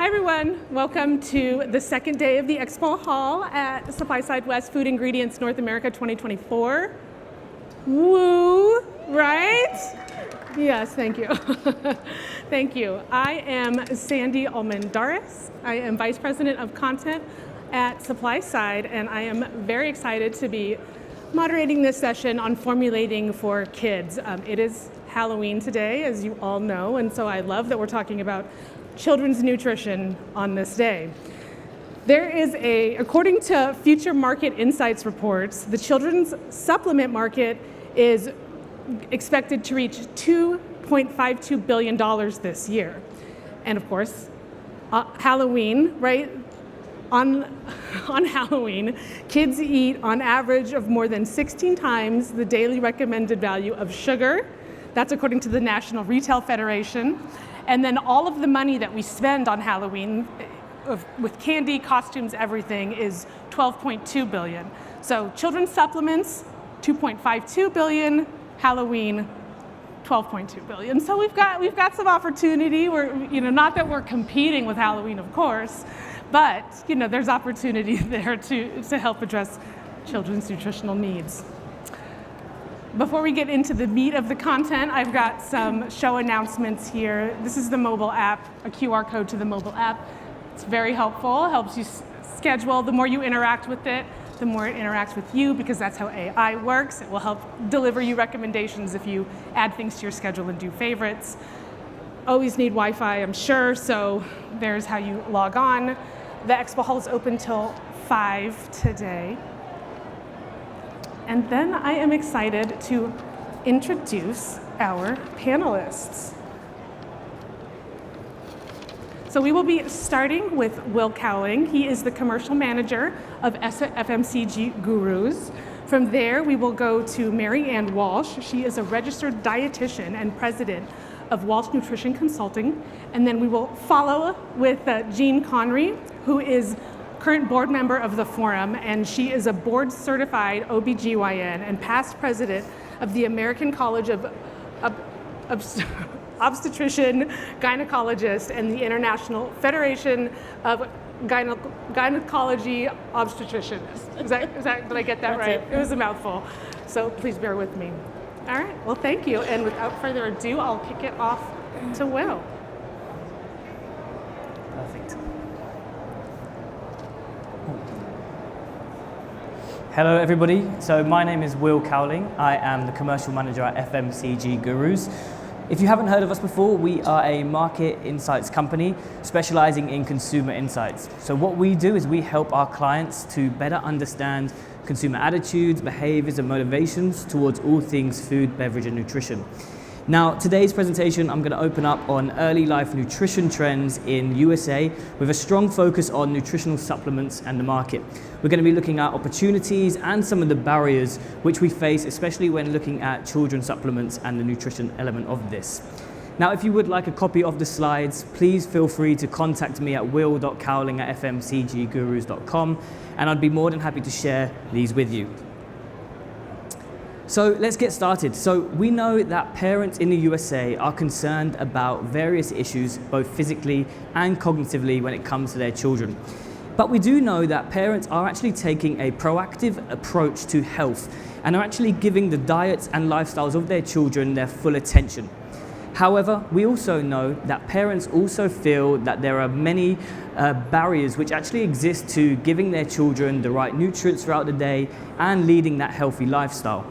Hi everyone, welcome to the second day of the Expo Hall at SupplySide West Food Ingredients North America 2024. Woo, right? Yes, thank you. Thank you. I am Sandy Almendares. I am Vice President of Content at SupplySide, and I am very excited to be moderating this session on formulating for kids. It is Halloween today, as you all know, and so I love that we're talking about children's nutrition on this day. According to Future Market Insights reports, the children's supplement market is expected to reach $2.52 billion this year. And of course, Halloween, right? On Halloween, kids eat on average of more than 16 times the daily recommended value of sugar. That's according to the National Retail Federation. And then all of the money that we spend on Halloween with candy, costumes, everything is $12.2 billion. So children's supplements, $2.52 billion, Halloween, $12.2 billion. So we've got some opportunity. We're, not that we're competing with Halloween, of course, but there's opportunity there to help address children's nutritional needs. Before we get into the meat of the content, I've got some show announcements here. This is the mobile app, a QR code to the mobile app. It's very helpful, helps you schedule. The more you interact with it, the more it interacts with you, because that's how AI works. It will help deliver you recommendations if you add things to your schedule and do favorites. Always need Wi-Fi, I'm sure, so there's how you log on. The Expo Hall is open till 5 today. And then I am excited to introduce our panelists. So we will be starting with Will Cowling. He is the commercial manager of FMCG Gurus. From there, we will go to Mary Ann Walsh. She is a registered dietitian and president of Walsh Nutrition Consulting. And then we will follow with Jean Connery, who is current board member of the Forum, and she is a board-certified OBGYN and past president of the American College of Obstetrician Gynecologists and the International Federation of Gynecology Obstetricians. Did I get that right? It was a mouthful, so please bear with me. All right, well, thank you, and without further ado, I'll kick it off to Will. Perfect. Hello everybody, so my name is Will Cowling. I am the commercial manager at FMCG Gurus. If you haven't heard of us before, we are a market insights company specializing in consumer insights. So what we do is we help our clients to better understand consumer attitudes, behaviors and motivations towards all things food, beverage and nutrition. Now, today's presentation, I'm going to open up on early life nutrition trends in USA with a strong focus on nutritional supplements and the market. We're going to be looking at opportunities and some of the barriers which we face, especially when looking at children's supplements and the nutrition element of this. Now, if you would like a copy of the slides, please feel free to contact me at will.cowling@fmcggurus.com, and I'd be more than happy to share these with you. So let's get started. So we know that parents in the USA are concerned about various issues, both physically and cognitively, when it comes to their children. But we do know that parents are actually taking a proactive approach to health and are actually giving the diets and lifestyles of their children their full attention. However, we also know that parents also feel that there are many barriers which actually exist to giving their children the right nutrients throughout the day and leading that healthy lifestyle.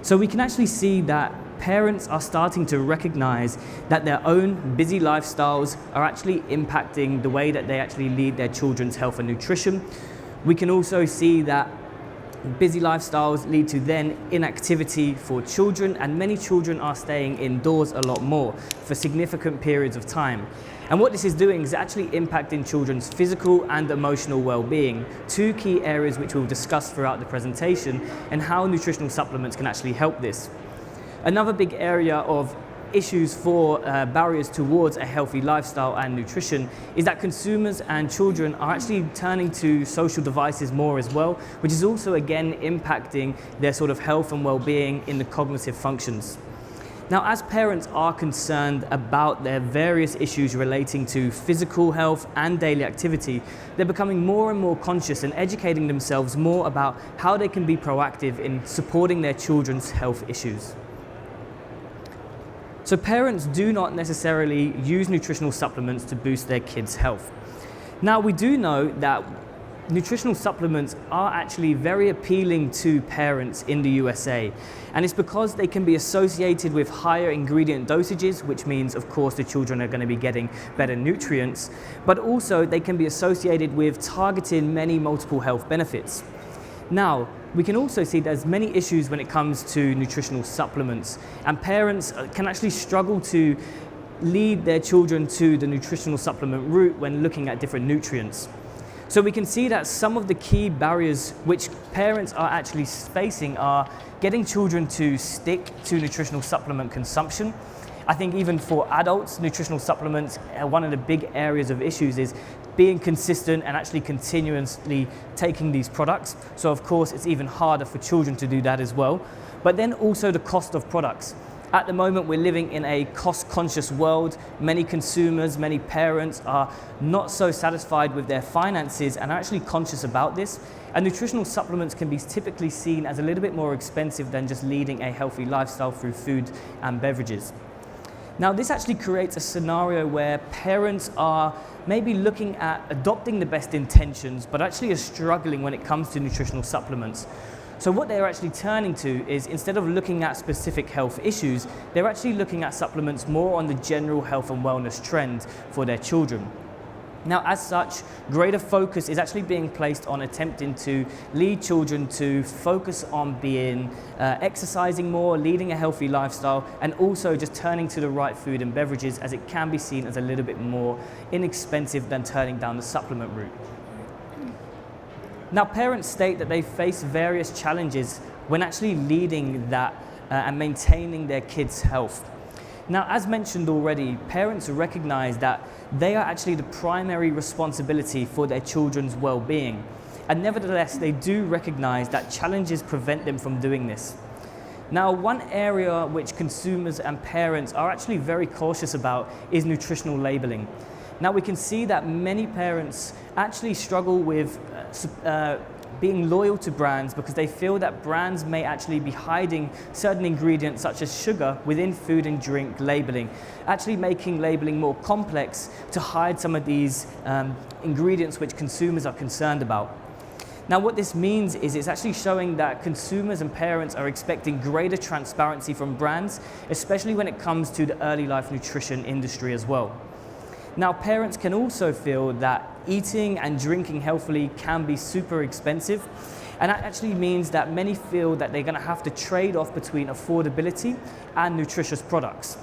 So we can actually see that parents are starting to recognize that their own busy lifestyles are actually impacting the way that they actually lead their children's health and nutrition. We can also see that busy lifestyles lead to then inactivity for children, and many children are staying indoors a lot more for significant periods of time. And what this is doing is actually impacting children's physical and emotional well-being, two key areas which we'll discuss throughout the presentation, and how nutritional supplements can actually help this. Another big area of issues for barriers towards a healthy lifestyle and nutrition is that consumers and children are actually turning to social devices more as well, which is also again impacting their sort of health and well-being in the cognitive functions. Now, as parents are concerned about their various issues relating to physical health and daily activity, they're becoming more and more conscious and educating themselves more about how they can be proactive in supporting their children's health issues. So parents do not necessarily use nutritional supplements to boost their kids' health. Now, we do know that nutritional supplements are actually very appealing to parents in the USA, and it's because they can be associated with higher ingredient dosages, which means of course the children are going to be getting better nutrients, but also they can be associated with targeting many multiple health benefits. Now, we can also see there's many issues when it comes to nutritional supplements, and parents can actually struggle to lead their children to the nutritional supplement route when looking at different nutrients. So we can see that some of the key barriers which parents are actually facing are getting children to stick to nutritional supplement consumption. I think even for adults, nutritional supplements, one of the big areas of issues is being consistent and actually continuously taking these products. So of course it's even harder for children to do that as well. But then also the cost of products. At the moment, we're living in a cost-conscious world. Many consumers, many parents are not so satisfied with their finances and are actually conscious about this. And nutritional supplements can be typically seen as a little bit more expensive than just leading a healthy lifestyle through food and beverages. Now, this actually creates a scenario where parents are maybe looking at adopting the best intentions, but actually are struggling when it comes to nutritional supplements. So what they're actually turning to is, instead of looking at specific health issues, they're actually looking at supplements more on the general health and wellness trend for their children. Now, as such, greater focus is actually being placed on attempting to lead children to focus on being exercising more, leading a healthy lifestyle, and also just turning to the right food and beverages, as it can be seen as a little bit more inexpensive than turning down the supplement route. Now, parents state that they face various challenges when actually leading that and maintaining their kids' health. Now, as mentioned already, parents recognize that they are actually the primary responsibility for their children's well-being. And nevertheless, they do recognize that challenges prevent them from doing this. Now, one area which consumers and parents are actually very cautious about is nutritional labeling. Now, we can see that many parents actually struggle with being loyal to brands because they feel that brands may actually be hiding certain ingredients such as sugar within food and drink labeling, actually making labeling more complex to hide some of these ingredients which consumers are concerned about. Now, what this means is it's actually showing that consumers and parents are expecting greater transparency from brands, especially when it comes to the early life nutrition industry as well. Now, parents can also feel that eating and drinking healthily can be super expensive, and that actually means that many feel that they're going to have to trade off between affordability and nutritious products.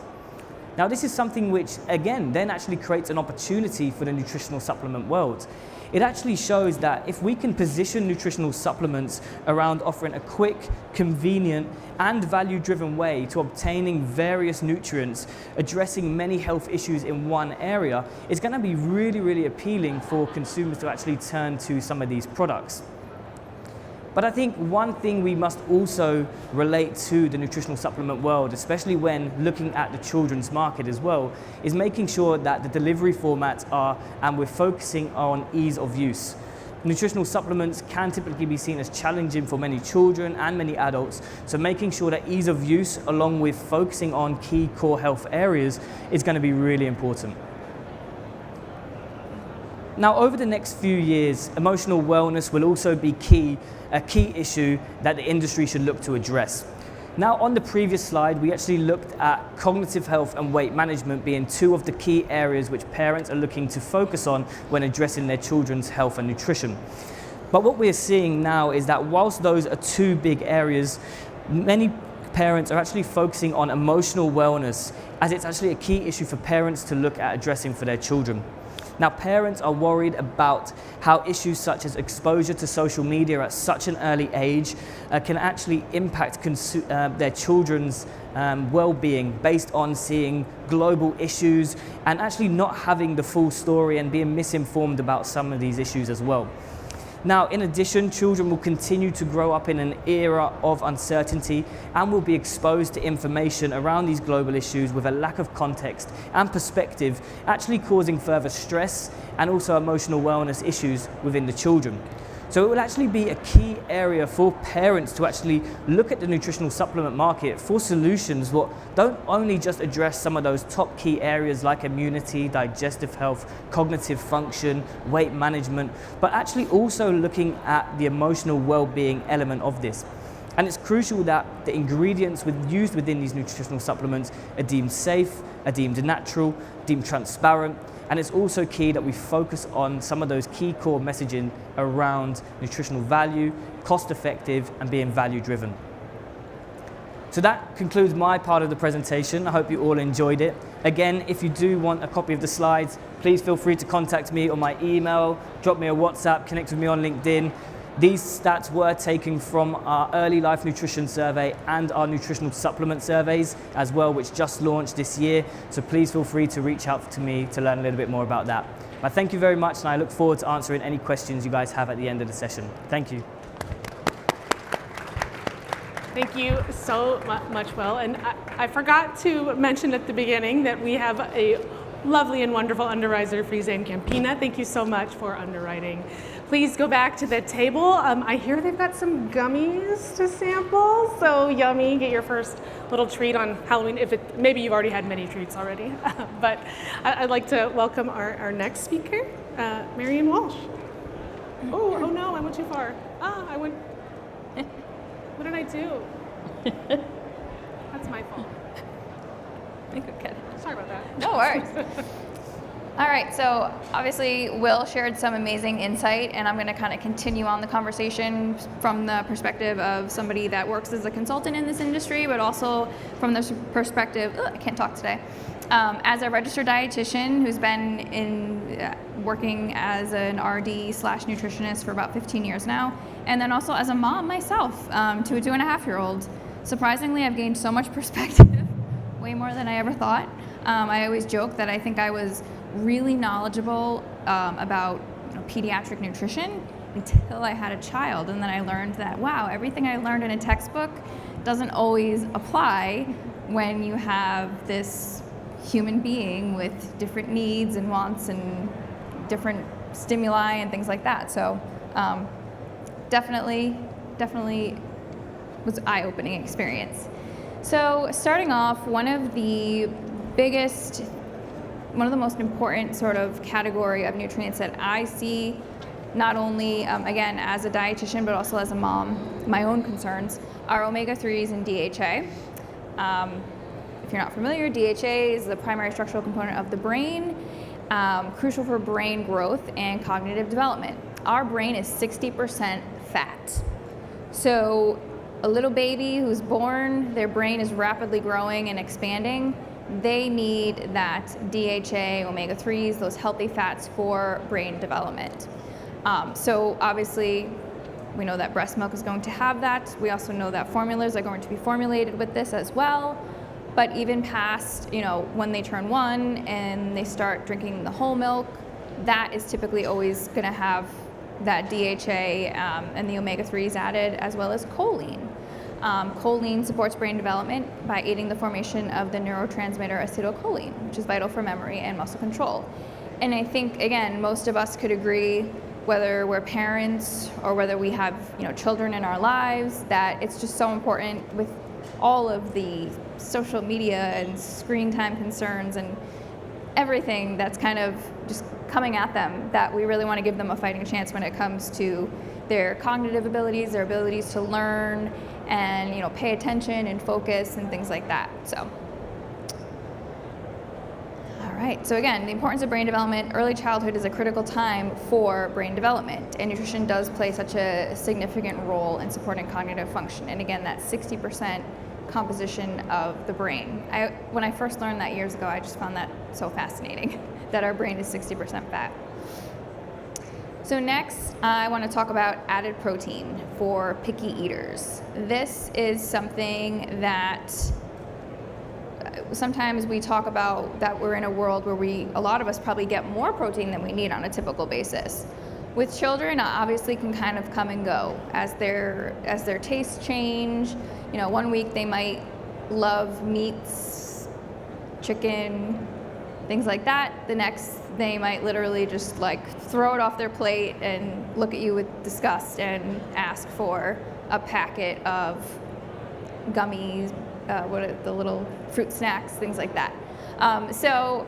Now, this is something which, again, then actually creates an opportunity for the nutritional supplement world. It actually shows that if we can position nutritional supplements around offering a quick, convenient, and value-driven way to obtaining various nutrients, addressing many health issues in one area, it's going to be really, really appealing for consumers to actually turn to some of these products. But I think one thing we must also relate to the nutritional supplement world, especially when looking at the children's market as well, is making sure that the delivery formats are, and we're focusing on ease of use. Nutritional supplements can typically be seen as challenging for many children and many adults, so making sure that ease of use along with focusing on key core health areas is going to be really important. Now, over the next few years, emotional wellness will also be a key issue that the industry should look to address. Now, on the previous slide, we actually looked at cognitive health and weight management being two of the key areas which parents are looking to focus on when addressing their children's health and nutrition. But what we're seeing now is that whilst those are two big areas, many parents are actually focusing on emotional wellness, as it's actually a key issue for parents to look at addressing for their children. Now, parents are worried about how issues such as exposure to social media at such an early age can actually impact their children's well-being based on seeing global issues and actually not having the full story and being misinformed about some of these issues as well. Now, in addition, children will continue to grow up in an era of uncertainty and will be exposed to information around these global issues with a lack of context and perspective, actually causing further stress and also emotional wellness issues within the children. So it will actually be a key area for parents to actually look at the nutritional supplement market for solutions that don't only just address some of those top key areas like immunity, digestive health, cognitive function, weight management, but actually also looking at the emotional well-being element of this. And it's crucial that the ingredients used within these nutritional supplements are deemed safe, are deemed natural, deemed transparent, and it's also key that we focus on some of those key core messaging around nutritional value, cost effective, and being value driven. So that concludes my part of the presentation. I hope you all enjoyed it. Again, if you do want a copy of the slides, please feel free to contact me on my email, drop me a WhatsApp, connect with me on LinkedIn. These stats were taken from our early life nutrition survey and our nutritional supplement surveys as well, which just launched this year. So please feel free to reach out to me to learn a little bit more about that. But thank you very much, and I look forward to answering any questions you guys have at the end of the session. Thank you. Thank you so much, Will. And I forgot to mention at the beginning that we have a lovely and wonderful underwriter, Friese Campina. Thank you so much for underwriting. Please go back to the table. I hear they've got some gummies to sample, so yummy. Get your first little treat on Halloween. Maybe you've already had many treats already. But I'd like to welcome our next speaker, Marion Walsh. Oh no, I went too far. What did I do? That's my fault. Okay. Sorry about that. No worries. All right, so obviously Will shared some amazing insight, and I'm going to kind of continue on the conversation from the perspective of somebody that works as a consultant in this industry, but also from the perspective, I can't talk today, as a registered dietitian who's been working as an RD/nutritionist for about 15 years now, and then also as a mom myself to a 2.5-year-old. Surprisingly, I've gained so much perspective, way more than I ever thought. I always joke that I think I was really knowledgeable about pediatric nutrition until I had a child, and then I learned that, wow, everything I learned in a textbook doesn't always apply when you have this human being with different needs and wants and different stimuli and things like that. So definitely was an eye-opening experience. So starting off, one of the most important sort of category of nutrients that I see, not only, again, as a dietitian, but also as a mom, my own concerns, are omega-3s and DHA. If you're not familiar, DHA is the primary structural component of the brain, crucial for brain growth and cognitive development. Our brain is 60% fat. So a little baby who's born, their brain is rapidly growing and expanding. They need that DHA, omega-3s, those healthy fats for brain development. So obviously, we know that breast milk is going to have that. We also know that formulas are going to be formulated with this as well. But even past, when they turn 1 and they start drinking the whole milk, that is typically always going to have that DHA and the omega-3s added, as well as choline. Choline supports brain development by aiding the formation of the neurotransmitter acetylcholine, which is vital for memory and muscle control. And I think, again, most of us could agree, whether we're parents or whether we have children in our lives, that it's just so important with all of the social media and screen time concerns and everything that's kind of just coming at them, that we really want to give them a fighting chance when it comes to their cognitive abilities, their abilities to learn and pay attention and focus and things like that. So, all right. So again, the importance of brain development. Early childhood is a critical time for brain development, and nutrition does play such a significant role in supporting cognitive function. And again, that 60% composition of the brain. When I first learned that years ago, I just found that so fascinating, that our brain is 60% fat. So next, I want to talk about added protein for picky eaters. This is something that sometimes we talk about, that we're in a world where a lot of us probably get more protein than we need on a typical basis. With children, obviously can kind of come and go as their tastes change. You know, one week they might love meats, chicken, things like that. The next they might literally just like throw it off their plate and look at you with disgust and ask for a packet of gummies, what are the little fruit snacks, things like that. So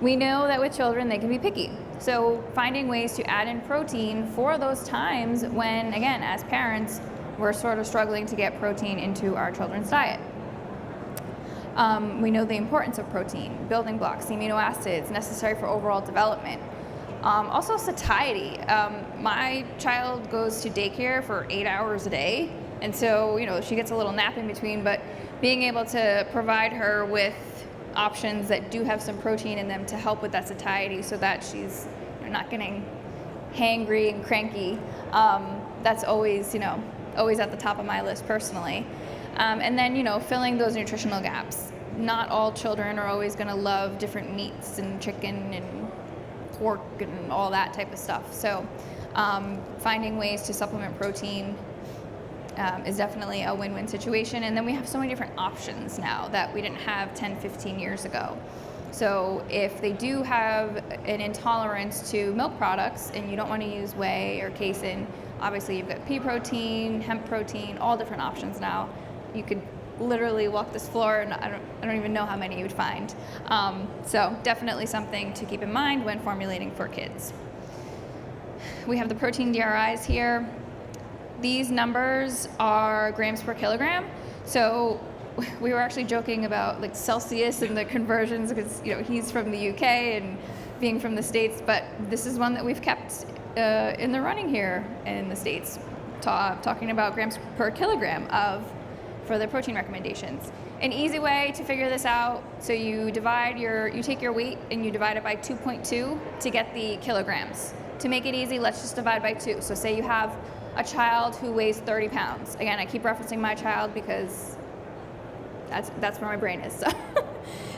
we know that with children they can be picky. So finding ways to add in protein for those times when, again, as parents, we're sort of struggling to get protein into our children's diet. We know the importance of protein, building blocks, the amino acids necessary for overall development. Also satiety. My child goes to daycare for 8 hours a day, and so, you know, she gets a little nap in between, but being able to provide her with options that do have some protein in them to help with that satiety so that she's, you know, not getting hangry and cranky, that's always, you know, always at the top of my list personally. And then, you know, filling those nutritional gaps. Not all children are always going to love different meats and chicken and pork and all that type of stuff. So finding ways to supplement protein is definitely a win-win situation. And then we have so many different options now that we didn't have 10, 15 years ago. So if they do have an intolerance to milk products and you don't want to use whey or casein, obviously you've got pea protein, hemp protein, all different options now. You could literally walk this floor and I don't even know how many you would find. So definitely something to keep in mind when formulating for kids. We have the protein DRIs here. These numbers are grams per kilogram. So we were actually joking about like Celsius and the conversions because, you know, he's from the UK and being from the States, but this is one that we've kept in the running here in the States, talking about grams per kilogram for the protein recommendations. An easy way to figure this out, so you take your weight and you divide it by 2.2 to get the kilograms. To make it easy, let's just divide by 2. So say you have a child who weighs 30 pounds. Again, I keep referencing my child because that's where my brain is.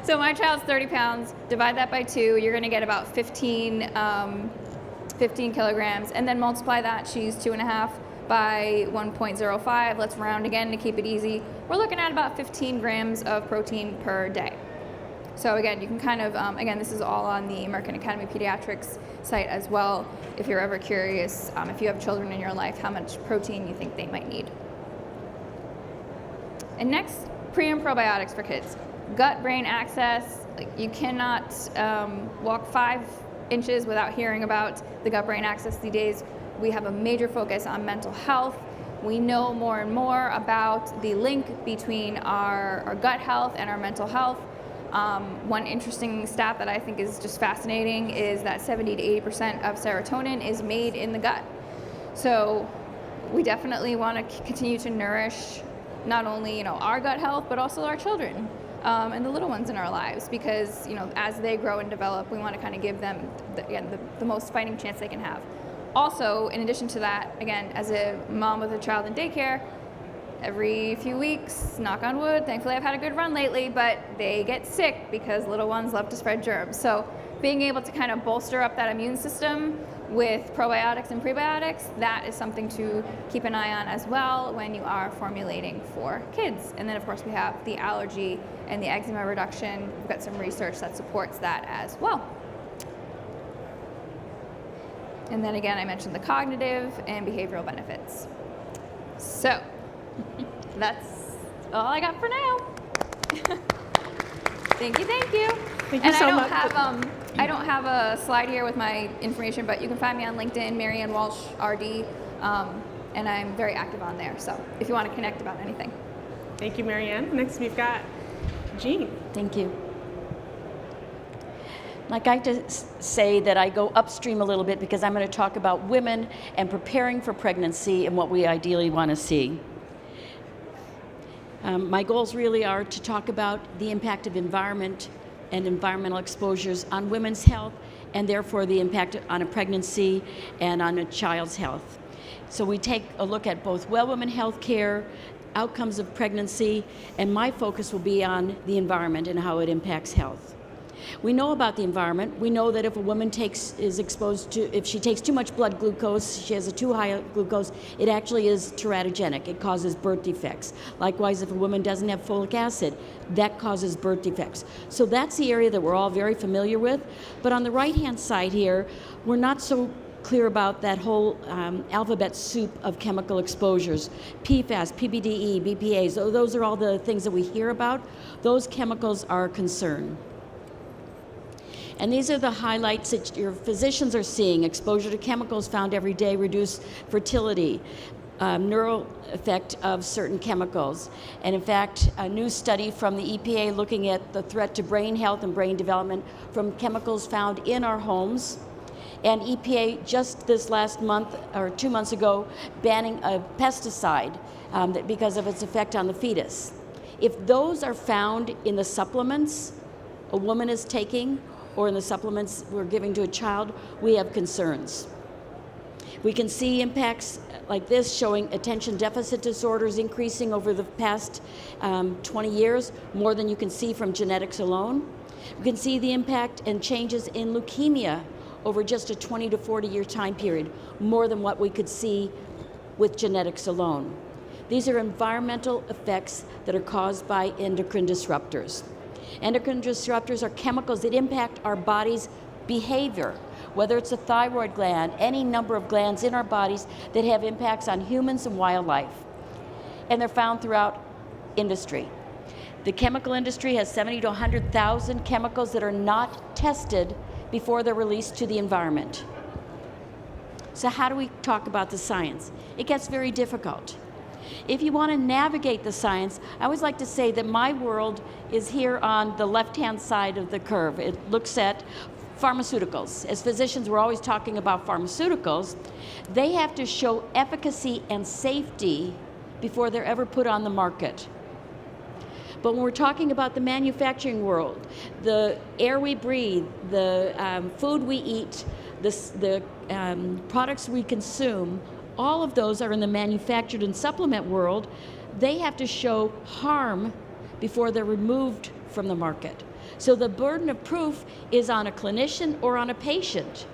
So my child's 30 pounds, divide that by 2, you're gonna get about 15 kilograms, and then multiply that, she's 2.5 by 1.05, let's round again to keep it easy. We're looking at about 15 grams of protein per day. So again, you can kind of, again, this is all on the American Academy of Pediatrics site as well, if you're ever curious, if you have children in your life, how much protein you think they might need. And next, pre and probiotics for kids. Gut-brain access, like you cannot walk 5 inches without hearing about the gut-brain axis these days. We have a major focus on mental health. We know more and more about the link between our gut health and our mental health. One interesting stat that I think is just fascinating is that 70 to 80% of serotonin is made in the gut. So we definitely want to continue to nourish not only, you know, our gut health, but also our children and the little ones in our lives, because, you know, as they grow and develop, we want to kind of give them the most fighting chance they can have. Also, in addition to that, again, as a mom with a child in daycare, every few weeks, knock on wood, thankfully I've had a good run lately, but they get sick because little ones love to spread germs. So being able to kind of bolster up that immune system with probiotics and prebiotics, that is something to keep an eye on as well when you are formulating for kids. And then of course we have the allergy and the eczema reduction. We've got some research that supports that as well. And then again, I mentioned the cognitive and behavioral benefits. So that's all I got for now. Thank you. Thank you And so much. I don't have a slide here with my information, but you can find me on LinkedIn, Marianne Walsh, RD, and I'm very active on there. So if you want to connect about anything. Thank you, Marianne. Next we've got Jean. Thank you. I'd like to say that I go upstream a little bit because I'm going to talk about women and preparing for pregnancy and what we ideally want to see. My goals really are to talk about the impact of environment and environmental exposures on women's health, and therefore the impact on a pregnancy and on a child's health. So we take a look at both well women health care, outcomes of pregnancy, and my focus will be on the environment and how it impacts health. We know about the environment. We know that if a woman if she takes too much blood glucose, she has a too high glucose, it actually is teratogenic. It causes birth defects. Likewise, if a woman doesn't have folic acid, that causes birth defects. So that's the area that we're all very familiar with. But on the right-hand side here, we're not so clear about that whole alphabet soup of chemical exposures. PFAS, PBDE, BPAs, those are all the things that we hear about. Those chemicals are a concern. And these are the highlights that your physicians are seeing. Exposure to chemicals found every day reduce fertility, neural effect of certain chemicals. And in fact, a new study from the EPA looking at the threat to brain health and brain development from chemicals found in our homes. And EPA just this last month or 2 months ago banning a pesticide because of its effect on the fetus. If those are found in the supplements a woman is taking or in the supplements we're giving to a child, we have concerns. We can see impacts like this showing attention deficit disorders increasing over the past 20 years, more than you can see from genetics alone. We can see the impact and changes in leukemia over just a 20 to 40 year time period, more than what we could see with genetics alone. These are environmental effects that are caused by endocrine disruptors. Endocrine disruptors are chemicals that impact our body's behavior, whether it's a thyroid gland, any number of glands in our bodies that have impacts on humans and wildlife. And they're found throughout industry. The chemical industry has 70 to 100,000 chemicals that are not tested before they're released to the environment. So how do we talk about the science? It gets very difficult. If you want to navigate the science, I always like to say that my world is here on the left-hand side of the curve. It looks at pharmaceuticals. As physicians, we're always talking about pharmaceuticals. They have to show efficacy and safety before they're ever put on the market. But when we're talking about the manufacturing world, the air we breathe, the food we eat, the products we consume, all of those are in the manufactured and supplement world. They have to show harm before they're removed from the market. So the burden of proof is on a clinician or on a patient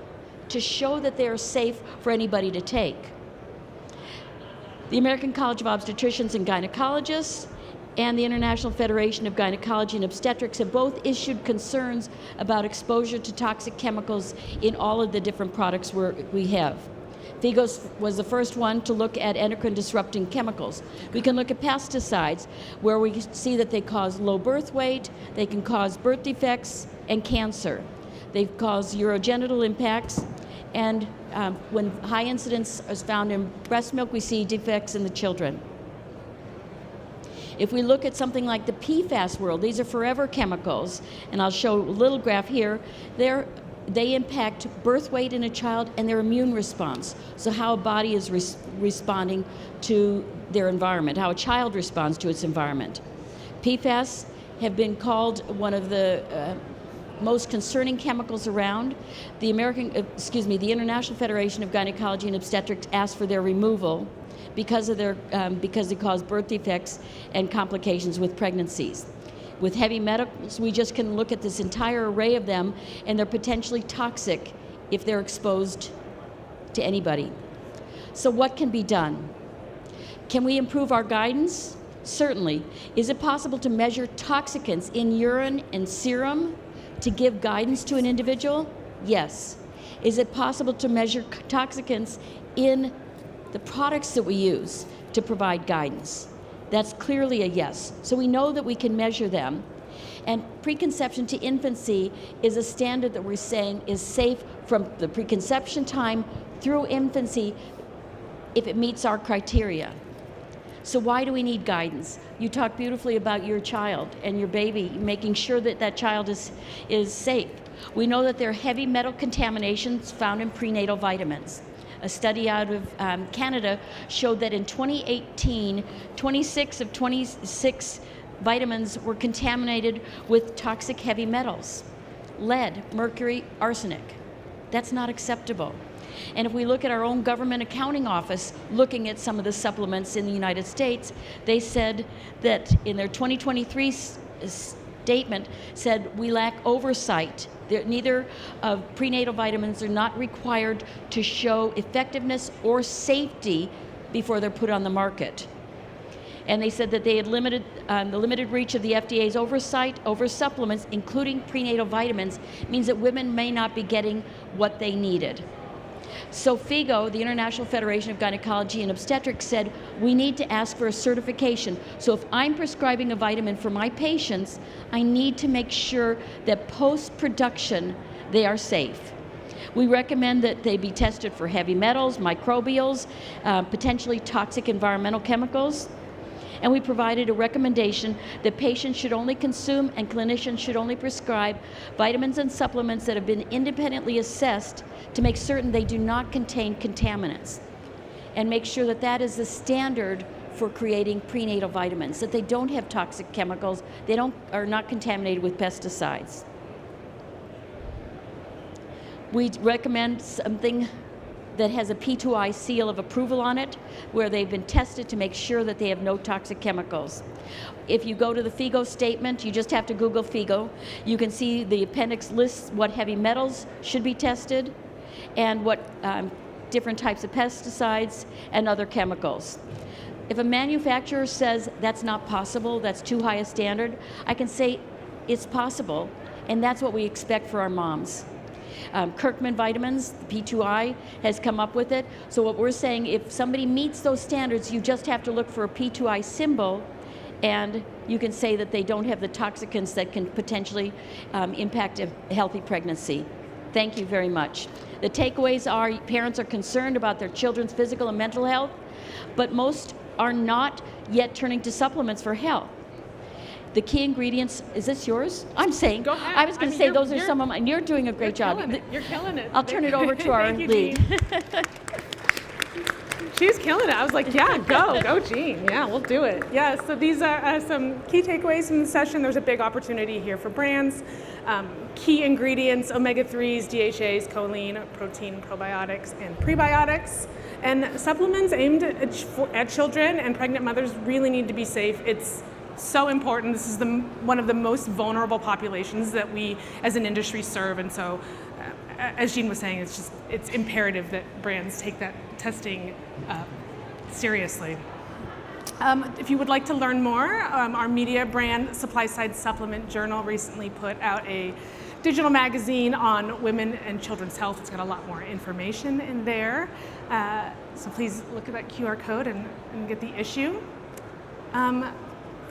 to show that they are safe for anybody to take. The American College of Obstetricians and Gynecologists and the International Federation of Gynecology and Obstetrics have both issued concerns about exposure to toxic chemicals in all of the different products we have. FIGOS was the first one to look at endocrine disrupting chemicals. We can look at pesticides, where we see that they cause low birth weight, they can cause birth defects and cancer. They cause urogenital impacts, and when high incidence is found in breast milk, we see defects in the children. If we look at something like the PFAS world, these are forever chemicals, and I'll show a little graph here. They impact birth weight in a child and their immune response. So how a body is responding to their environment, how a child responds to its environment. PFAS have been called one of the most concerning chemicals around. The International Federation of Gynecology and Obstetrics asked for their removal because they cause birth defects and complications with pregnancies. With heavy metals, we just can look at this entire array of them, and they're potentially toxic if they're exposed to anybody. So what can be done? Can we improve our guidance? Certainly. Is it possible to measure toxicants in urine and serum to give guidance to an individual? Yes. Is it possible to measure toxicants in the products that we use to provide guidance? That's clearly a yes. So we know that we can measure them. And preconception to infancy is a standard that we're saying is safe from the preconception time through infancy if it meets our criteria. So why do we need guidance? You talk beautifully about your child and your baby, making sure that that child is safe. We know that there are heavy metal contaminations found in prenatal vitamins. A study out of Canada showed that in 2018, 26 of 26 vitamins were contaminated with toxic heavy metals, lead, mercury, arsenic. That's not acceptable. And if we look at our own government accounting office looking at some of the supplements in the United States, they said that in their 2023 statement said we lack oversight. Neither of prenatal vitamins are not required to show effectiveness or safety before they're put on the market. And they said that they had the limited reach of the FDA's oversight over supplements, including prenatal vitamins, means that women may not be getting what they needed. So FIGO, the International Federation of Gynecology and Obstetrics, said we need to ask for a certification. So if I'm prescribing a vitamin for my patients, I need to make sure that post-production they are safe. We recommend that they be tested for heavy metals, microbials, potentially toxic environmental chemicals. And we provided a recommendation that patients should only consume and clinicians should only prescribe vitamins and supplements that have been independently assessed to make certain they do not contain contaminants, and make sure that that is the standard for creating prenatal vitamins, that they don't have toxic chemicals, they are not contaminated with pesticides. We recommend something that has a P2I seal of approval on it, where they've been tested to make sure that they have no toxic chemicals. If you go to the FIGO statement, you just have to Google FIGO. You can see the appendix lists what heavy metals should be tested and what different types of pesticides and other chemicals. If a manufacturer says that's not possible, that's too high a standard, I can say it's possible, and that's what we expect for our moms. Kirkman Vitamins, P2I, has come up with it. So what we're saying, if somebody meets those standards, you just have to look for a P2I symbol, and you can say that they don't have the toxicants that can potentially impact a healthy pregnancy. Thank you very much. The takeaways are parents are concerned about their children's physical and mental health, but most are not yet turning to supplements for health. The key ingredients, is this yours? I'm saying, Go ahead. I was going to say those are some of mine. You're doing a great job. You're killing it. I'll turn it over to our Thank you, lead. Jean. She's killing it. I was like, yeah, go, Jean. Yeah, we'll do it. Yeah, so these are some key takeaways from the session. There's a big opportunity here for brands. Key ingredients, omega-3s, DHAs, choline, protein, probiotics, and prebiotics. And supplements aimed at children and pregnant mothers really need to be safe. It's so important. This is one of the most vulnerable populations that we as an industry serve, and so as Jean was saying, it's imperative that brands take that testing seriously. If you would like to learn more, our media brand Supply Side Supplement Journal recently put out a digital magazine on women and children's health. It's got a lot more information in there, so please look at that QR code and get the issue.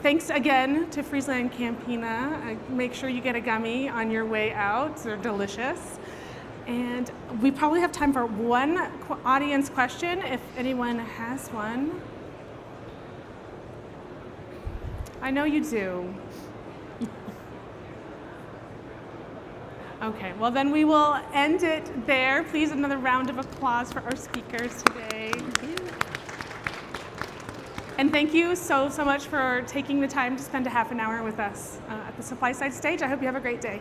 Thanks again to Friesland Campina. Make sure you get a gummy on your way out. They're delicious. And we probably have time for one audience question, if anyone has one. I know you do. Okay, well then we will end it there. Please, another round of applause for our speakers today. Thank you. And thank you so much for taking the time to spend a half an hour with us at the Supply Side stage. I hope you have a great day.